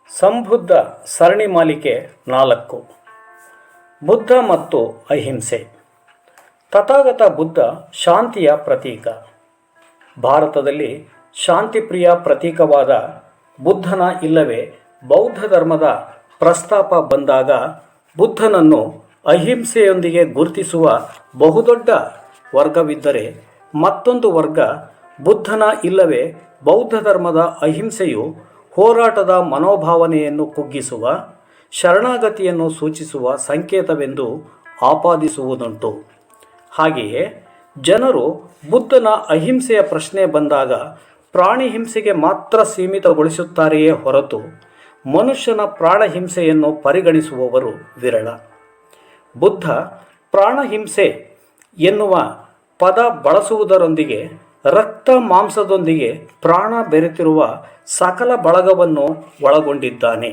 ಸಂಬುದ್ಧ ಸರಣಿ ಮಾಲಿಕೆ 4. ಬುದ್ಧ ಮತ್ತು ಅಹಿಂಸೆ. ತಥಾಗತ ಬುದ್ಧ ಶಾಂತಿಯ ಪ್ರತೀಕ. ಭಾರತದಲ್ಲಿ ಶಾಂತಿಪ್ರಿಯ ಪ್ರತೀಕವಾದ ಬುದ್ಧನ ಇಲ್ಲವೇ ಬೌದ್ಧ ಧರ್ಮದ ಪ್ರಸ್ತಾಪ ಬಂದಾಗ ಬುದ್ಧನನ್ನು ಅಹಿಂಸೆಯೊಂದಿಗೆ ಗುರುತಿಸುವ ಬಹುದೊಡ್ಡ ವರ್ಗವಿದ್ದರೆ, ಮತ್ತೊಂದು ವರ್ಗ ಬುದ್ಧನ ಇಲ್ಲವೇ ಬೌದ್ಧ ಧರ್ಮದ ಅಹಿಂಸೆಯು ಹೋರಾಟದ ಮನೋಭಾವನೆಯನ್ನು ಕುಗ್ಗಿಸುವ, ಶರಣಾಗತಿಯನ್ನು ಸೂಚಿಸುವ ಸಂಕೇತವೆಂದು ಆಪಾದಿಸುವುದುಂಟು. ಹಾಗೆಯೇ ಜನರು ಬುದ್ಧನ ಅಹಿಂಸೆಯ ಪ್ರಶ್ನೆ ಬಂದಾಗ ಪ್ರಾಣಿ ಹಿಂಸೆಗೆ ಮಾತ್ರ ಸೀಮಿತಗೊಳಿಸುತ್ತಾರೆಯೇ ಹೊರತು ಮನುಷ್ಯನ ಪ್ರಾಣಹಿಂಸೆಯನ್ನು ಪರಿಗಣಿಸುವವರು ವಿರಳ. ಬುದ್ಧ ಪ್ರಾಣಹಿಂಸೆ ಎನ್ನುವ ಪದ ಬಳಸುವುದರೊಂದಿಗೆ ರಕ್ತ ಮಾಂಸದೊಂದಿಗೆ ಪ್ರಾಣ ಬೆರೆತಿರುವ ಸಕಲ ಬಳಗವನ್ನು ಒಳಗೊಂಡಿದ್ದಾನೆ.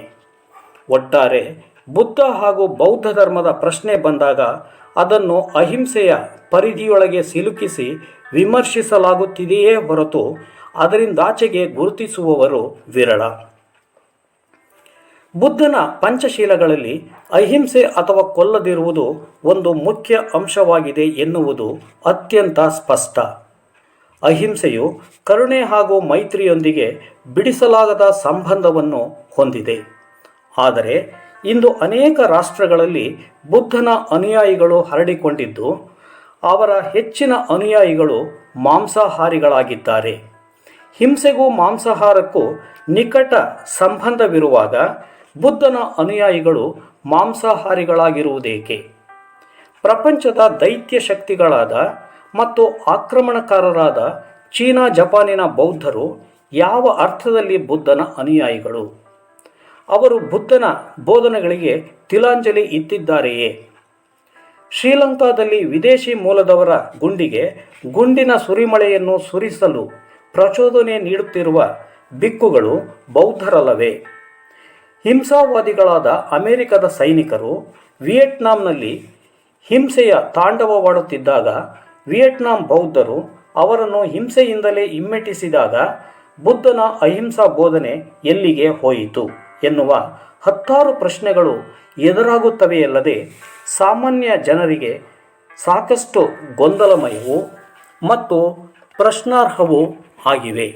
ಒಟ್ಟಾರೆ ಬುದ್ಧ ಹಾಗೂ ಬೌದ್ಧ ಧರ್ಮದ ಪ್ರಶ್ನೆ ಬಂದಾಗ ಅದನ್ನು ಅಹಿಂಸೆಯ ಪರಿಧಿಯೊಳಗೆ ಸಿಲುಕಿಸಿ ವಿಮರ್ಶಿಸಲಾಗುತ್ತಿದೆಯೇ ಹೊರತು ಅದರಿಂದಾಚೆಗೆ ಗುರುತಿಸುವವರು ವಿರಳ. ಬುದ್ಧನ ಪಂಚಶೀಲಗಳಲ್ಲಿ ಅಹಿಂಸೆ ಅಥವಾ ಕೊಲ್ಲದಿರುವುದು ಒಂದು ಮುಖ್ಯ ಅಂಶವಾಗಿದೆ ಎನ್ನುವುದು ಅತ್ಯಂತ ಸ್ಪಷ್ಟ. ಅಹಿಂಸೆಯು ಕರುಣೆ ಹಾಗೂ ಮೈತ್ರಿಯೊಂದಿಗೆ ಬಿಡಿಸಲಾಗದ ಸಂಬಂಧವನ್ನು ಹೊಂದಿದೆ. ಆದರೆ ಇಂದು ಅನೇಕ ರಾಷ್ಟ್ರಗಳಲ್ಲಿ ಬುದ್ಧನ ಅನುಯಾಯಿಗಳು ಹರಡಿಕೊಂಡಿದ್ದು, ಅವರ ಹೆಚ್ಚಿನ ಅನುಯಾಯಿಗಳು ಮಾಂಸಾಹಾರಿಗಳಾಗಿದ್ದಾರೆ. ಹಿಂಸೆಗೂ ಮಾಂಸಾಹಾರಕ್ಕೂ ನಿಕಟ ಸಂಬಂಧವಿರುವಾಗ ಬುದ್ಧನ ಅನುಯಾಯಿಗಳು ಮಾಂಸಾಹಾರಿಗಳಾಗಿರುವುದೇಕೆ? ಪ್ರಪಂಚದ ದೈತ್ಯ ಶಕ್ತಿಗಳಾದ ಮತ್ತು ಆಕ್ರಮಣಕಾರರಾದ ಚೀನಾ ಜಪಾನಿನ ಬೌದ್ಧರು ಯಾವ ಅರ್ಥದಲ್ಲಿ ಬುದ್ಧನ ಅನುಯಾಯಿಗಳು? ಅವರು ಬುದ್ಧನ ಬೋಧನೆಗಳಿಗೆ ತಿಲಾಂಜಲಿ ಇತ್ತಿದ್ದಾರೆಯೇ? ಶ್ರೀಲಂಕಾದಲ್ಲಿ ವಿದೇಶಿ ಮೂಲದವರ ಗುಂಡಿಗೆ ಗುಂಡಿನ ಸುರಿಮಳೆಯನ್ನು ಸುರಿಸಲು ಪ್ರಚೋದನೆ ನೀಡುತ್ತಿರುವ ಬಿಕ್ಕುಗಳು ಬೌದ್ಧರಲ್ಲವೇ? ಹಿಂಸಾವಾದಿಗಳಾದ ಅಮೆರಿಕದ ಸೈನಿಕರು ವಿಯೆಟ್ನಾಂನಲ್ಲಿ ಹಿಂಸೆಯ ತಾಂಡವವಾಡುತ್ತಿದ್ದಾಗ ವಿಯೆಟ್ನಾಂ ಬೌದ್ಧರು ಅವರನ್ನು ಹಿಂಸೆಯಿಂದಲೇ ಹಿಮ್ಮೆಟ್ಟಿಸಿದಾಗ ಬುದ್ಧನ ಅಹಿಂಸಾ ಬೋಧನೆ ಎಲ್ಲಿಗೆ ಹೋಯಿತು ಎನ್ನುವ ಹತ್ತಾರು ಪ್ರಶ್ನೆಗಳು ಎದುರಾಗುತ್ತವೆಯಲ್ಲದೆ ಸಾಮಾನ್ಯ ಜನರಿಗೆ ಸಾಕಷ್ಟು ಗೊಂದಲಮಯವೂ ಮತ್ತು ಪ್ರಶ್ನಾರ್ಹವೂ ಆಗಿವೆ.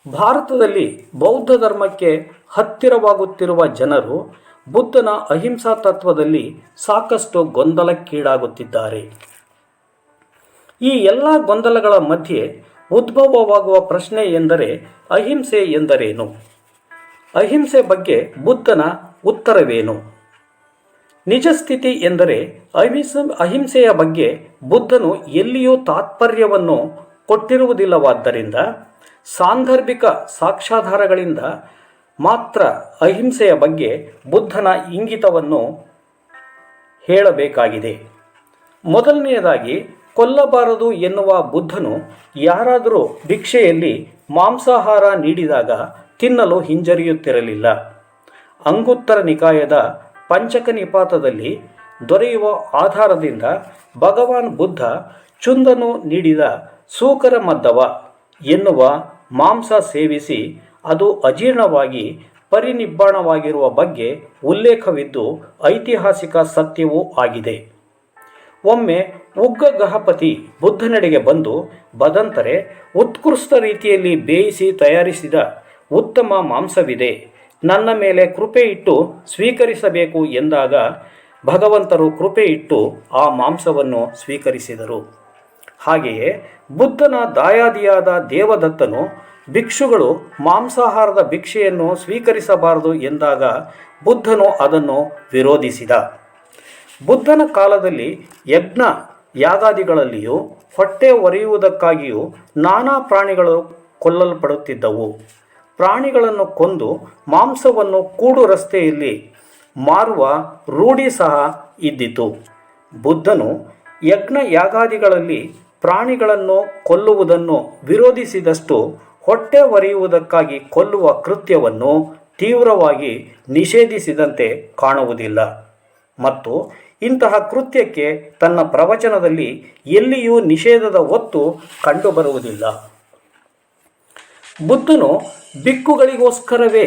ಭಾರತದಲ್ಲಿ ಬೌದ್ಧ ಧರ್ಮಕ್ಕೆ ಹತ್ತಿರವಾಗುತ್ತಿರುವ ಜನರು ಬುದ್ಧನ ಅಹಿಂಸಾ ತತ್ವದಲ್ಲಿ ಸಾಕಷ್ಟು ಗೊಂದಲಕ್ಕೀಡಾಗುತ್ತಿದ್ದಾರೆ. ಈ ಎಲ್ಲ ಗೊಂದಲಗಳ ಮಧ್ಯೆ ಉದ್ಭವವಾಗುವ ಪ್ರಶ್ನೆ ಎಂದರೆ ಅಹಿಂಸೆ ಎಂದರೇನು? ಅಹಿಂಸೆ ಬಗ್ಗೆ ಬುದ್ಧನ ಉತ್ತರವೇನು? ನಿಜ ಸ್ಥಿತಿ ಎಂದರೆ ಅಹಿಂಸೆಯ ಬಗ್ಗೆ ಬುದ್ಧನು ಎಲ್ಲಿಯೂ ತಾತ್ಪರ್ಯವನ್ನು ಕೊಟ್ಟಿರುವುದಿಲ್ಲವಾದ್ದರಿಂದ ಸಾಂದರ್ಭಿಕ ಸಾಕ್ಷ್ಯಾಧಾರಗಳಿಂದ ಮಾತ್ರ ಅಹಿಂಸೆಯ ಬಗ್ಗೆ ಬುದ್ಧನ ಇಂಗಿತವನ್ನು ಹೇಳಬೇಕಾಗಿದೆ. ಮೊದಲನೆಯದಾಗಿ, ಕೊಲ್ಲಬಾರದು ಎನ್ನುವ ಬುದ್ಧನು ಯಾರಾದರೂ ಭಿಕ್ಷೆಯಲ್ಲಿ ಮಾಂಸಾಹಾರ ನೀಡಿದಾಗ ತಿನ್ನಲು ಹಿಂಜರಿಯುತ್ತಿರಲಿಲ್ಲ. ಅಂಗುತ್ತರ ನಿಕಾಯದ ಪಂಚಕ ನಿಪಾತದಲ್ಲಿ ದೊರೆಯುವ ಆಧಾರದಿಂದ ಭಗವಾನ್ ಬುದ್ಧ ಚುಂದನು ನೀಡಿದ ಸೂಕರ ಮದ್ದವ ಎನ್ನುವ ಮಾಂಸ ಸೇವಿಸಿ ಅದು ಅಜೀರ್ಣವಾಗಿ ಪರಿನಿಬ್ಬಾಣವಾಗಿರುವ ಬಗ್ಗೆ ಉಲ್ಲೇಖವಿದ್ದು ಐತಿಹಾಸಿಕ ಸತ್ಯವೂ ಆಗಿದೆ. ಒಮ್ಮೆ ಉಗ್ಗ ಗಹಪತಿ ಬುದ್ಧನೆಡೆಗೆ ಬಂದು, ಬದಂತರೆ ಉತ್ಕೃಷ್ಟ ರೀತಿಯಲ್ಲಿ ಬೇಯಿಸಿ ತಯಾರಿಸಿದ ಉತ್ತಮ ಮಾಂಸವಿದೆ, ನನ್ನ ಮೇಲೆ ಕೃಪೆ ಇಟ್ಟು ಸ್ವೀಕರಿಸಬೇಕು ಎಂದಾಗ ಭಗವಂತರು ಕೃಪೆ ಇಟ್ಟು ಆ ಮಾಂಸವನ್ನು ಸ್ವೀಕರಿಸಿದರು. ಹಾಗೆಯೇ ಬುದ್ಧನ ದಾಯಾದಿಯಾದ ದೇವದತ್ತನು ಭಿಕ್ಷುಗಳು ಮಾಂಸಾಹಾರದ ಭಿಕ್ಷೆಯನ್ನು ಸ್ವೀಕರಿಸಬಾರದು ಎಂದಾಗ ಬುದ್ಧನು ಅದನ್ನು ವಿರೋಧಿಸಿದ. ಬುದ್ಧನ ಕಾಲದಲ್ಲಿ ಯಜ್ಞ ಯಾಗಾದಿಗಳಲ್ಲಿಯೂ ಹೊಟ್ಟೆ ಒರೆಯುವುದಕ್ಕಾಗಿಯೂ ನಾನಾ ಪ್ರಾಣಿಗಳು ಕೊಲ್ಲಲ್ಪಡುತ್ತಿದ್ದವು. ಪ್ರಾಣಿಗಳನ್ನು ಕೊಂದು ಮಾಂಸವನ್ನು ಕೂಡು ರಸ್ತೆಯಲ್ಲಿ ಮಾರುವ ರೂಢಿ ಸಹ ಇದ್ದಿತು. ಬುದ್ಧನು ಯಜ್ಞ ಯಾಗಾದಿಗಳಲ್ಲಿ ಪ್ರಾಣಿಗಳನ್ನು ಕೊಲ್ಲುವುದನ್ನು ವಿರೋಧಿಸಿದಷ್ಟು ಹೊಟ್ಟೆ ಒರೆಯುವುದಕ್ಕಾಗಿ ಕೊಲ್ಲುವ ಕೃತ್ಯವನ್ನು ತೀವ್ರವಾಗಿ ನಿಷೇಧಿಸಿದಂತೆ ಕಾಣುವುದಿಲ್ಲ ಮತ್ತು ಇಂತಹ ಕೃತ್ಯಕ್ಕೆ ತನ್ನ ಪ್ರವಚನದಲ್ಲಿ ಎಲ್ಲಿಯೂ ನಿಷೇಧದ ಒತ್ತು ಕಂಡುಬರುವುದಿಲ್ಲ. ಬುದ್ಧನು ಬಿಕ್ಕುಗಳಿಗೋಸ್ಕರವೇ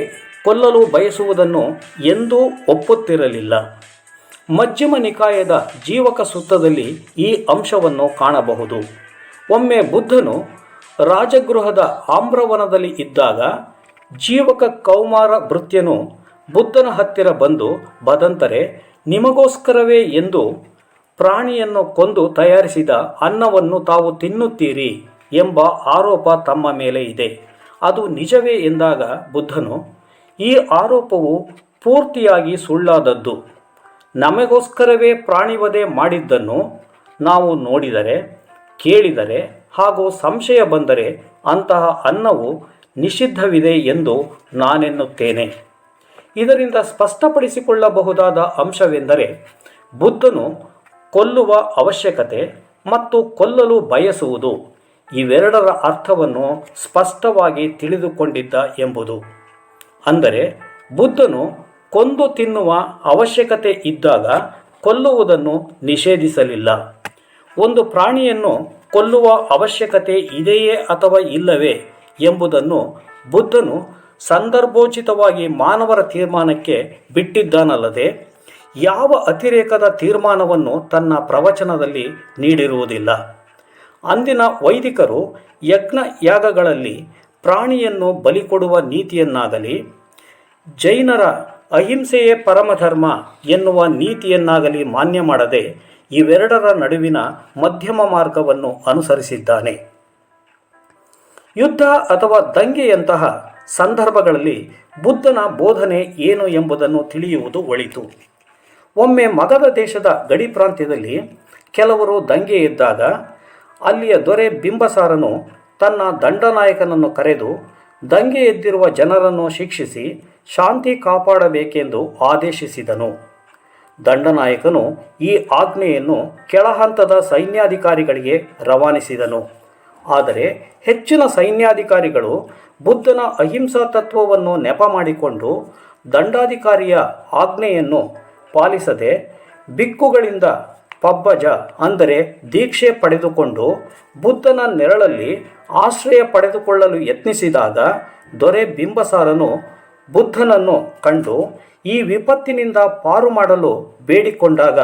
ಕೊಲ್ಲಲು ಬಯಸುವುದನ್ನು ಎಂದೂ ಒಪ್ಪುತ್ತಿರಲಿಲ್ಲ. ಮಧ್ಯಮ ನಿಕಾಯದ ಜೀವಕ ಸೂತ್ರದಲ್ಲಿ ಈ ಅಂಶವನ್ನು ಕಾಣಬಹುದು. ಒಮ್ಮೆ ಬುದ್ಧನು ರಾಜಗೃಹದ ಆಮ್ರವನದಲ್ಲಿ ಇದ್ದಾಗ ಜೀವಕ ಕೌಮಾರ ಭೃತ್ಯನು ಬುದ್ಧನ ಹತ್ತಿರ ಬಂದು, ಭದಂತರೆ, ನಿಮಗೋಸ್ಕರವೇ ಎಂದು ಪ್ರಾಣಿಯನ್ನು ಕೊಂದು ತಯಾರಿಸಿದ ಅನ್ನವನ್ನು ತಾವು ತಿನ್ನುತ್ತೀರಿ ಎಂಬ ಆರೋಪ ತಮ್ಮ ಮೇಲೆ ಇದೆ. ಅದು ನಿಜವೇ ಎಂದಾಗ ಬುದ್ಧನು, ಈ ಆರೋಪವು ಪೂರ್ತಿಯಾಗಿ ಸುಳ್ಳಾದದ್ದು. ನಮಗೋಸ್ಕರವೇ ಪ್ರಾಣಿವಧೆ ಮಾಡಿದ್ದನ್ನು ನಾವು ನೋಡಿದರೆ, ಕೇಳಿದರೆ ಹಾಗೂ ಸಂಶಯ ಬಂದರೆ ಅಂತಹ ಅನ್ನವು ನಿಷಿದ್ಧವಿದೆ ಎಂದು ನಾನೆನ್ನುತ್ತೇನೆ. ಇದರಿಂದ ಸ್ಪಷ್ಟಪಡಿಸಿಕೊಳ್ಳಬಹುದಾದ ಅಂಶವೆಂದರೆ, ಬುದ್ಧನು ಕೊಲ್ಲುವ ಅವಶ್ಯಕತೆ ಮತ್ತು ಕೊಲ್ಲಲು ಬಯಸುವುದು ಇವೆರಡರ ಅರ್ಥವನ್ನು ಸ್ಪಷ್ಟವಾಗಿ ತಿಳಿದುಕೊಂಡಿದ್ದ ಎಂಬುದು. ಅಂದರೆ ಬುದ್ಧನು ಕೊಂದು ತಿನ್ನುವ ಅವಶ್ಯಕತೆ ಇದ್ದಾಗ ಕೊಲ್ಲುವುದನ್ನು ನಿಷೇಧಿಸಲಿಲ್ಲ. ಒಂದು ಪ್ರಾಣಿಯನ್ನು ಕೊಲ್ಲುವ ಅವಶ್ಯಕತೆ ಇದೆಯೇ ಅಥವಾ ಇಲ್ಲವೇ ಎಂಬುದನ್ನು ಬುದ್ಧನು ಸಂದರ್ಭೋಚಿತವಾಗಿ ಮಾನವರ ತೀರ್ಮಾನಕ್ಕೆ ಬಿಟ್ಟಿದ್ದಾನಲ್ಲದೆ ಯಾವ ಅತಿರೇಕದ ತೀರ್ಮಾನವನ್ನು ತನ್ನ ಪ್ರವಚನದಲ್ಲಿ ನೀಡಿರುವುದಿಲ್ಲ. ಅಂದಿನ ವೈದಿಕರು ಯಜ್ಞ ಯಾಗಗಳಲ್ಲಿ ಪ್ರಾಣಿಯನ್ನು ಬಲಿ ಕೊಡುವ ನೀತಿಯನ್ನಾಗಲಿ, ಜೈನರ ಅಹಿಂಸೆಯೇ ಪರಮಧರ್ಮ ಎನ್ನುವ ನೀತಿಯನ್ನಾಗಲಿ ಮಾನ್ಯ ಮಾಡದೆ ಇವೆರಡರ ನಡುವಿನ ಮಧ್ಯಮ ಮಾರ್ಗವನ್ನು ಅನುಸರಿಸಿದ್ದಾನೆ. ಯುದ್ಧ ಅಥವಾ ದಂಗೆಯಂತಹ ಸಂದರ್ಭಗಳಲ್ಲಿ ಬುದ್ಧನ ಬೋಧನೆ ಏನು ಎಂಬುದನ್ನು ತಿಳಿಯುವುದು ಒಳಿತು. ಒಮ್ಮೆ ಮಗಧ ದೇಶದ ಗಡಿ ಪ್ರಾಂತ್ಯದಲ್ಲಿ ಕೆಲವರು ದಂಗೆ ಎದ್ದಾಗ ಅಲ್ಲಿಯ ದೊರೆ ಬಿಂಬಸಾರನು ತನ್ನ ದಂಡನಾಯಕನನ್ನು ಕರೆದು ದಂಗೆ ಎದ್ದಿರುವ ಜನರನ್ನು ಶಿಕ್ಷಿಸಿ ಶಾಂತಿ ಕಾಪಾಡಬೇಕೆಂದು ಆದೇಶಿಸಿದನು. ದಂಡನಾಯಕನು ಈ ಆಜ್ಞೆಯನ್ನು ಕೆಳಹಂತದ ಸೈನ್ಯಾಧಿಕಾರಿಗಳಿಗೆ ರವಾನಿಸಿದನು. ಆದರೆ ಹೆಚ್ಚಿನ ಸೈನ್ಯಾಧಿಕಾರಿಗಳು ಬುದ್ಧನ ಅಹಿಂಸಾ ತತ್ವವನ್ನು ನೆಪ ಮಾಡಿಕೊಂಡು ದಂಡಾಧಿಕಾರಿಯ ಆಜ್ಞೆಯನ್ನು ಪಾಲಿಸದೆ ಬಿಕ್ಕುಗಳಿಂದ ಪಬ್ಬಜ ಅಂದರೆ ದೀಕ್ಷೆ ಪಡೆದುಕೊಂಡು ಬುದ್ಧನ ನೆರಳಲ್ಲಿ ಆಶ್ರಯ ಪಡೆದುಕೊಳ್ಳಲು ಯತ್ನಿಸಿದಾಗ ದೊರೆ ಬಿಂಬಸಾರನು ಬುದ್ಧನನ್ನು ಕಂಡು ಈ ವಿಪತ್ತಿನಿಂದ ಪಾರು ಮಾಡಲು ಬೇಡಿಕೊಂಡಾಗ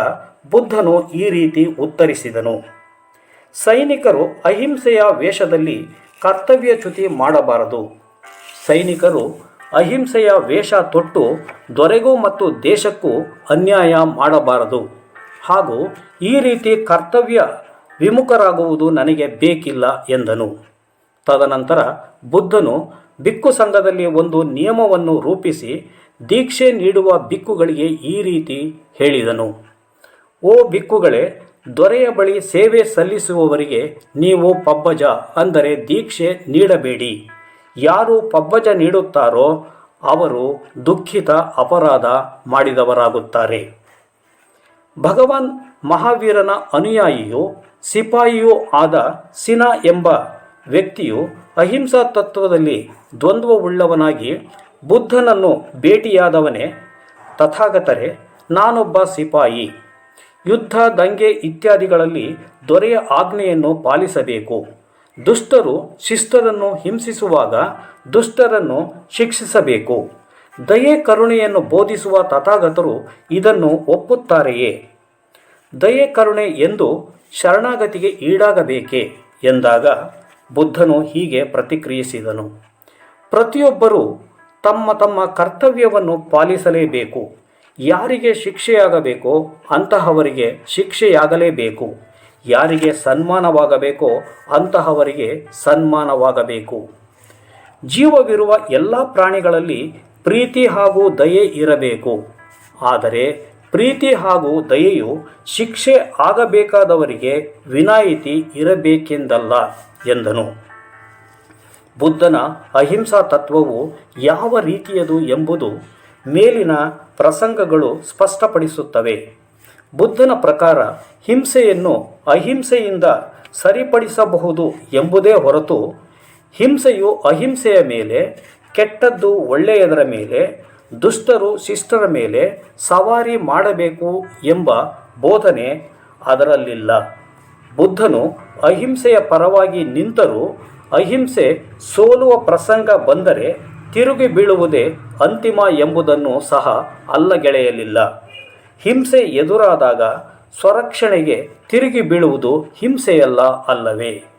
ಬುದ್ಧನು ಈ ರೀತಿ ಉತ್ತರಿಸಿದನು: ಸೈನಿಕರು ಅಹಿಂಸೆಯ ವೇಷದಲ್ಲಿ ಕರ್ತವ್ಯಚ್ಯುತಿ ಮಾಡಬಾರದು. ಸೈನಿಕರು ಅಹಿಂಸೆಯ ವೇಷ ತೊಟ್ಟು ದೊರೆಗೂ ಮತ್ತು ದೇಶಕ್ಕೂ ಅನ್ಯಾಯ ಮಾಡಬಾರದು. ಹಾಗೂ ಈ ರೀತಿ ಕರ್ತವ್ಯ ವಿಮುಖರಾಗುವುದು ನನಗೆ ಬೇಕಿಲ್ಲ ಎಂದನು. ತದನಂತರ ಬುದ್ಧನು ಬಿಕ್ಕು ಸಂಘದಲ್ಲಿ ಒಂದು ನಿಯಮವನ್ನು ರೂಪಿಸಿ ದೀಕ್ಷೆ ನೀಡುವ ಬಿಕ್ಕುಗಳಿಗೆ ಈ ರೀತಿ ಹೇಳಿದನು: ಓ ಬಿಕ್ಕುಗಳೇ, ದೊರೆಯ ಬಳಿ ಸೇವೆ ಸಲ್ಲಿಸುವವರಿಗೆ ನೀವು ಪಬ್ಬಜ ಅಂದರೆ ದೀಕ್ಷೆ ನೀಡಬೇಡಿ. ಯಾರು ಪಬ್ಬಜ ನೀಡುತ್ತಾರೋ ಅವರು ದುಃಖಿತ ಅಪರಾಧ ಮಾಡಿದವರಾಗುತ್ತಾರೆ. ಭಗವಾನ್ ಮಹಾವೀರನ ಅನುಯಾಯಿಯೂ ಸಿಪಾಯಿಯೂ ಆದ ಸಿನ ಎಂಬ ವ್ಯಕ್ತಿಯು ಅಹಿಂಸಾ ತತ್ವದಲ್ಲಿ ದ್ವಂದ್ವವುಳ್ಳವನಾಗಿ ಬುದ್ಧನನ್ನು ಭೇಟಿಯಾದವನೇ: ತಥಾಗತರೇ, ನಾನೊಬ್ಬ ಸಿಪಾಯಿ. ಯುದ್ಧ, ದಂಗೆ ಇತ್ಯಾದಿಗಳಲ್ಲಿ ದೊರೆಯ ಆಜ್ಞೆಯನ್ನು ಪಾಲಿಸಬೇಕು. ದುಷ್ಟರು ಶಿಷ್ಟರನ್ನು ಹಿಂಸಿಸುವಾಗ ದುಷ್ಟರನ್ನು ಶಿಕ್ಷಿಸಬೇಕು. ದಯೆ ಕರುಣೆಯನ್ನು ಬೋಧಿಸುವ ತಥಾಗತರು ಇದನ್ನು ಒಪ್ಪುತ್ತಾರೆಯೇ? ದಯೆ ಕರುಣೆ ಎಂದು ಶರಣಾಗತಿಗೆ ಈಡಾಗಬೇಕೇ ಎಂದಾಗ ಬುದ್ಧನು ಹೀಗೆ ಪ್ರತಿಕ್ರಿಯಿಸಿದನು: ಪ್ರತಿಯೊಬ್ಬರೂ ತಮ್ಮ ತಮ್ಮ ಕರ್ತವ್ಯವನ್ನು ಪಾಲಿಸಲೇಬೇಕು. ಯಾರಿಗೆ ಶಿಕ್ಷೆಯಾಗಬೇಕೋ ಅಂತಹವರಿಗೆ ಶಿಕ್ಷೆಯಾಗಲೇಬೇಕು. ಯಾರಿಗೆ ಸನ್ಮಾನವಾಗಬೇಕೋ ಅಂತಹವರಿಗೆ ಸನ್ಮಾನವಾಗಬೇಕು. ಜೀವವಿರುವ ಎಲ್ಲ ಪ್ರಾಣಿಗಳಲ್ಲಿ ಪ್ರೀತಿ ಹಾಗೂ ದಯೆ ಇರಬೇಕು. ಆದರೆ ಪ್ರೀತಿ ಹಾಗೂ ದಯೆಯು ಶಿಕ್ಷೆ ಆಗಬೇಕಾದವರಿಗೆ ವಿನಾಯಿತಿ ಇರಬೇಕೆಂದಲ್ಲ ಎಂದನು. ಬುದ್ಧನ ಅಹಿಂಸಾ ತತ್ವವು ಯಾವ ರೀತಿಯದು ಎಂಬುದು ಮೇಲಿನ ಪ್ರಸಂಗಗಳು ಸ್ಪಷ್ಟಪಡಿಸುತ್ತವೆ. ಬುದ್ಧನ ಪ್ರಕಾರ ಹಿಂಸೆಯನ್ನು ಅಹಿಂಸೆಯಿಂದ ಸರಿಪಡಿಸಬಹುದು ಎಂಬುದೇ ಹೊರತು ಹಿಂಸೆಯು ಅಹಿಂಸೆಯ ಮೇಲೆ, ಕೆಟ್ಟದ್ದು ಒಳ್ಳೆಯದರ ಮೇಲೆ, ದುಷ್ಟರು ಶಿಷ್ಟರ ಮೇಲೆ ಸವಾರಿ ಮಾಡಬೇಕು ಎಂಬ ಬೋಧನೆ ಅದರಲ್ಲಿಲ್ಲ. ಬುದ್ಧನು ಅಹಿಂಸೆಯ ಪರವಾಗಿ ನಿಂತರೂ ಅಹಿಂಸೆ ಸೋಲುವ ಪ್ರಸಂಗ ಬಂದರೆ ತಿರುಗಿ ಬೀಳುವುದೇ ಅಂತಿಮ ಎಂಬುದನ್ನು ಸಹ ಅಲ್ಲಗೆಳೆಯಲಿಲ್ಲ. ಹಿಂಸೆ ಎದುರಾದಾಗ ಸ್ವರಕ್ಷಣೆಗೆ ತಿರುಗಿ ಬೀಳುವುದು ಹಿಂಸೆಯಲ್ಲ ಅಲ್ಲವೇ?